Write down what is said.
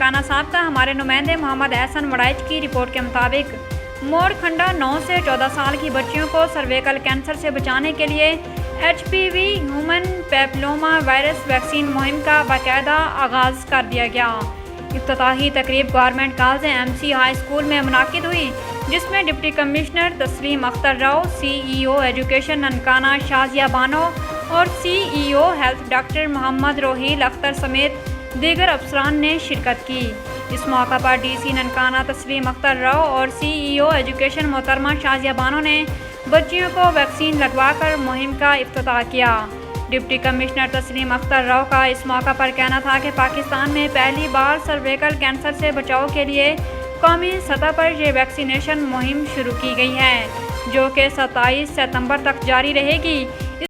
ननकाना साहब का हमारे नुमाइंदे मोहम्मद एहसन वड़ाइच की रिपोर्ट के मुताबिक मोरखंडा 9 से 14 साल की बच्चियों को सर्वाइकल कैंसर से बचाने के लिए HPV human papilloma virus vaccine मुहिम का बाकायदा आगाज़ कर दिया गया। इफ्तिताही तकरीब government girls MC high school में मुनाकिद हुई, जिसमें deputy commissioner Tasleem Akhtar Rao, CEO education Nankana Shazia Bano और CEO health doctor Mohammad Roheel Akhtar समेत दीगर अफसरान ने शिरकत की। इस मौका पर DC ननकाना तस्लीम अख्तर राव और CEO एजुकेशन मोहतरमा शाजिया बानो ने बच्चियों को वैक्सीन लगवाकर मुहिम का इफ्तिताह किया। डिप्टी कमिश्नर तस्लीम अख्तर राव का इस मौका पर कहना था कि पाकिस्तान में पहली बार सर्वाइकल कैंसर से बचाव के लिए कौमी सतह पर ये वैक्सीनेशन मुहिम शुरू की गई है, जो कि 27 सितंबर तक जारी रहेगी।